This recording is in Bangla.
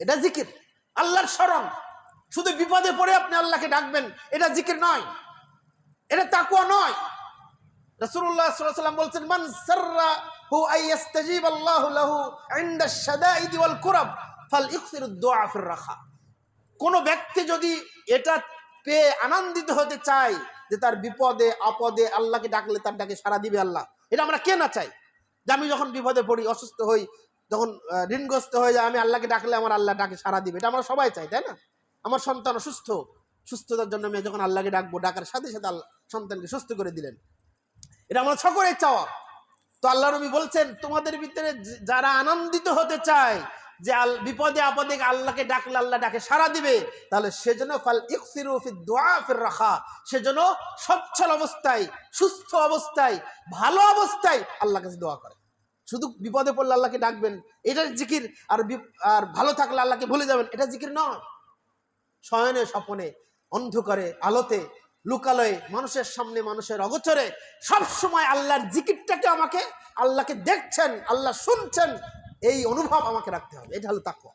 এটা জিকির, আল্লাহর স্মরণ। শুধু বিপদে পড়ে আপনি আল্লাহকে ডাকবেন, এটা জিকির নয়, এটা তাকওয়া নয়। রাসূলুল্লাহ সাল্লাল্লাহু আলাইহি ওয়াসাল্লাম বলছেন, মান সাররাহু আইয়াস্তাজিব আল্লাহু লাহু ইনদা আশ-শাদাইদি ওয়াল কুরাব ফালইকসিরু দুআ ফির রাখা। কোন ব্যক্তি যদি এটা পেয়ে আনন্দিত হতে চায় যে তার বিপদে আপদে আল্লাহকে ডাকলে তার ডাকে সাড়া দিবে আল্লাহ, এটা আমরা কে না চাই? যে আমি যখন বিপদে পড়ি, অসুস্থ হই, যখন ঋণগ্রস্ত হয়ে যায়, আমি আল্লাহকে ডাকলে আমার আল্লাহ ডাকে সাড়া দিবে, এটা আমরা সবাই চাই, তাই না? আমার সন্তান অসুস্থ, সুস্থতার জন্য আমি যখন আল্লাহকে ডাকবো, ডাকার সাথে সাথে আল্লাহ সন্তানকে সুস্থ করে দিলেন, এটা আমরা সকলেই চাওয়া। তো আল্লাহ নবী বলছেন, তোমাদের ভিতরে যারা আনন্দিত হতে চায় যে বিপদে আপদে আল্লাহকে ডাকলে আল্লাহ ডাকে সাড়া দিবে, তাহলে সেজন্য ফাল ইকসিরু ফিদ দুআ ফির রাখা, সেজন্য সচ্ছল অবস্থায়, সুস্থ অবস্থায়, ভালো অবস্থায় আল্লাহর কাছে দোয়া করে। শুধু বিপদে পড়লে আল্লাহকে ডাকবেন, এটা জিকির। আর ভালো থাকলে আল্লাহকে ভুলে যাবেন, এটা জিকির নয়। শয়নে স্বপনে, অন্ধকারে আলোতে, লুকালয়ে, মানুষের সামনে মানুষের অগোচরে সব সময় আল্লাহর জিকিরটাকে, আমাকে আল্লাহকে দেখছেন, আল্লাহ শুনছেন, এই অনুভব আমাকে রাখতে হবে। এটা হলো তাকওয়া।